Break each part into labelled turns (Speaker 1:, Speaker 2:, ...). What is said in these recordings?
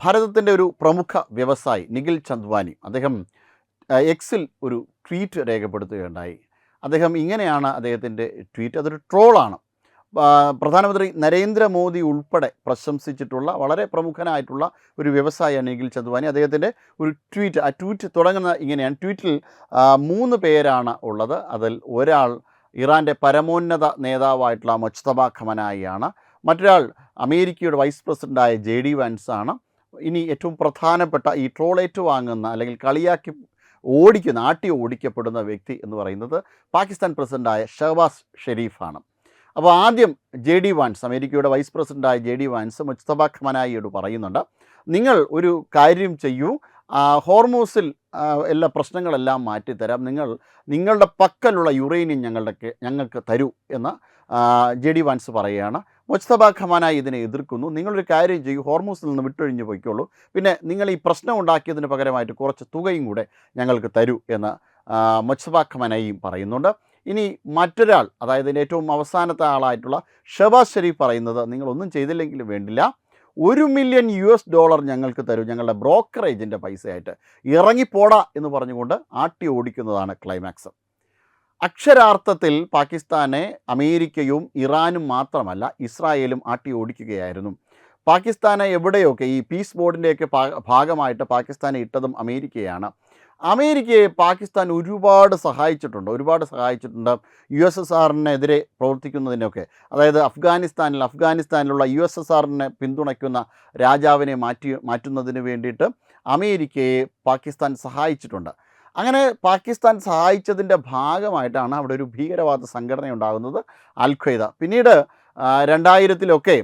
Speaker 1: ഭാരതത്തിൻ്റെ ഒരു പ്രമുഖ വ്യവസായി നിഖിൽ ചന്ദ്വാനി അദ്ദേഹം എക്സിൽ ഒരു ട്വീറ്റ് രേഖപ്പെടുത്തുകയുണ്ടായി. അദ്ദേഹം ഇങ്ങനെയാണ് അദ്ദേഹത്തിൻ്റെ ട്വീറ്റ്, അതൊരു ട്രോളാണ്. പ്രധാനമന്ത്രി നരേന്ദ്രമോദി ഉൾപ്പെടെ പ്രശംസിച്ചിട്ടുള്ള വളരെ പ്രമുഖനായിട്ടുള്ള ഒരു വ്യവസായിയാണ് നിഖിൽ ചന്ദ്വാനി. അദ്ദേഹത്തിൻ്റെ ഒരു ട്വീറ്റ്, ആ ട്വീറ്റ് തുടങ്ങുന്ന ഇങ്ങനെയാണ്. ട്വീറ്റിൽ 3 പേരാണ് ഉള്ളത്. അതിൽ ഒരാൾ ഇറാൻ്റെ പരമോന്നത നേതാവായിട്ടുള്ള മുജ്തബ ഖമനായിയാണ്. മറ്റൊരാൾ അമേരിക്കയുടെ വൈസ് പ്രസിഡൻ്റായ JD വാൻസ് ആണ്. ഇനി ഏറ്റവും പ്രധാനപ്പെട്ട ഈ ട്രോളേറ്റ് വാങ്ങുന്ന അല്ലെങ്കിൽ കളിയാക്കി ആട്ടി ഓടിക്കപ്പെടുന്ന വ്യക്തി എന്ന് പറയുന്നത് പാകിസ്ഥാൻ പ്രസിഡൻ്റായ ഷഹബാസ് ഷെരീഫാണ്. അപ്പോൾ ആദ്യം JD വാൻസ്, അമേരിക്കയുടെ വൈസ് പ്രസിഡൻ്റായ JD വാൻസ് മുജ്തബ ഖമനായിയോട് പറയുന്നുണ്ട്, നിങ്ങൾ ഒരു കാര്യം ചെയ്യൂ, ഹോർമൂസിൽ എല്ലാ പ്രശ്നങ്ങളെല്ലാം മാറ്റിത്തരാം, നിങ്ങളുടെ പക്കലുള്ള യുറേനിയം ഞങ്ങൾക്ക് തരൂ എന്ന് JD വാൻസ് പറയുകയാണ്. മുജ്തബ ഖമനായി ഇതിനെ എതിർക്കുന്നു. നിങ്ങളൊരു കാര്യം ചെയ്യൂ, ഹോർമൂസിൽ നിന്ന് വിട്ടൊഴിഞ്ഞ് പോയിക്കോളൂ, പിന്നെ നിങ്ങൾ ഈ പ്രശ്നം ഉണ്ടാക്കിയതിന് പകരമായിട്ട് കുറച്ച് തുകയും കൂടെ ഞങ്ങൾക്ക് തരൂ എന്ന് മുജ്തബ ഖമനായിയും പറയുന്നുണ്ട്. ഇനി മറ്റൊരാൾ, അതായത് ഇതിൻ്റെ ഏറ്റവും അവസാനത്തെ ആളായിട്ടുള്ള ഷഹബാസ് ഷെരീഫ് പറയുന്നത്, നിങ്ങളൊന്നും ചെയ്തില്ലെങ്കിലും വേണ്ടില്ല, $1 മില്യൺ ഞങ്ങൾക്ക് തരൂ, ഞങ്ങളുടെ ബ്രോക്കറേജിൻ്റെ പൈസയായിട്ട്, ഇറങ്ങിപ്പോടാ എന്ന് പറഞ്ഞുകൊണ്ട് ആട്ടി ഓടിക്കുന്നതാണ് ക്ലൈമാക്സ്. അക്ഷരാർത്ഥത്തിൽ പാകിസ്ഥാനെ അമേരിക്കയും ഇറാനും മാത്രമല്ല ഇസ്രായേലും ആട്ടി ഓടിക്കുകയായിരുന്നു. പാകിസ്ഥാനെ എവിടെയൊക്കെ ഈ പീസ് ബോർഡിൻ്റെയൊക്കെ ഭാഗമായിട്ട് പാകിസ്ഥാനെ ഇട്ടതും അമേരിക്കയാണ്. അമേരിക്കയെ പാകിസ്ഥാൻ ഒരുപാട് സഹായിച്ചിട്ടുണ്ട്. USSRനെതിരെ പ്രവർത്തിക്കുന്നതിനൊക്കെ, അതായത് അഫ്ഗാനിസ്ഥാനിലുള്ള USSRനെ പിന്തുണയ്ക്കുന്ന രാജാവിനെ മാറ്റുന്നതിന് വേണ്ടിയിട്ട് അമേരിക്കയെ പാകിസ്ഥാൻ സഹായിച്ചിട്ടുണ്ട്. അങ്ങനെ പാകിസ്ഥാൻ സഹായിച്ചതിൻ്റെ ഭാഗമായിട്ടാണ് അവിടെ ഒരു ഭീകരവാദ സംഘടന ഉണ്ടാകുന്നത്, അൽ ഖ്വയ്ദ. പിന്നീട് 2000-ലൊക്കെ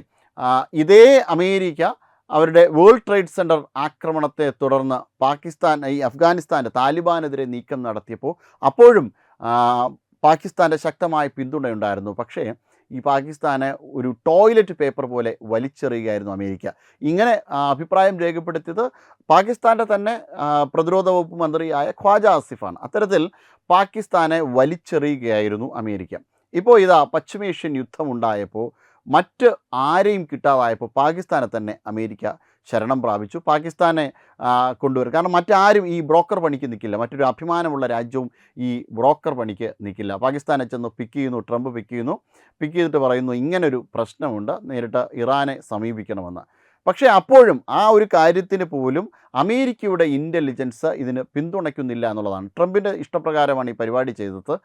Speaker 1: ഇതേ അമേരിക്ക അവരുടെ വേൾഡ് ട്രേഡ് സെൻറ്റർ ആക്രമണത്തെ തുടർന്ന് അഫ്ഗാനിസ്ഥാൻ്റെ താലിബാനെതിരെ നീക്കം നടത്തിയപ്പോൾ അപ്പോഴും പാകിസ്ഥാൻ്റെ ശക്തമായ പിന്തുണയുണ്ടായിരുന്നു. പക്ഷേ ഈ പാകിസ്ഥാനെ ഒരു ടോയ്ലറ്റ് പേപ്പർ പോലെ വലിച്ചെറിയുകയായിരുന്നു അമേരിക്ക. ഇങ്ങനെ അഭിപ്രായം രേഖപ്പെടുത്തിയത് പാകിസ്ഥാൻ്റെ തന്നെ പ്രതിരോധ വകുപ്പ് മന്ത്രിയായ ഖ്വാജ ആസിഫാണ്. അത്തരത്തിൽ പാകിസ്ഥാനെ വലിച്ചെറിയുകയായിരുന്നു അമേരിക്ക. ഇപ്പോൾ ഇതാ പശ്ചിമേഷ്യൻ യുദ്ധമുണ്ടായപ്പോൾ മറ്റ് ആരെയും കിട്ടാതായപ്പോൾ പാകിസ്ഥാനെ തന്നെ അമേരിക്ക ശരണം പ്രാപിച്ചു. പാകിസ്ഥാനെ കൊണ്ടുവരും. കാരണം മറ്റാരും ഈ ബ്രോക്കർ പണിക്ക് നിൽക്കില്ല. മറ്റൊരു അഭിമാനമുള്ള രാജ്യവും ഈ ബ്രോക്കർ പണിക്ക് നിൽക്കില്ല. പാകിസ്ഥാനെ ചെന്ന് ട്രംപ് പിക്ക് ചെയ്തിട്ട് പറയുന്നു, ഇങ്ങനൊരു പ്രശ്നമുണ്ട്, നേരിട്ട് ഇറാനെ സമീപിക്കണമെന്ന്. പക്ഷേ അപ്പോഴും ആ ഒരു കാര്യത്തിന് പോലും അമേരിക്കയുടെ ഇൻ്റലിജൻസ് ഇതിന് പിന്തുണയ്ക്കുന്നില്ല എന്നുള്ളതാണ്. ട്രംപിൻ്റെ ഇഷ്ടപ്രകാരമാണ് ഈ പരിപാടി ചെയ്തത്.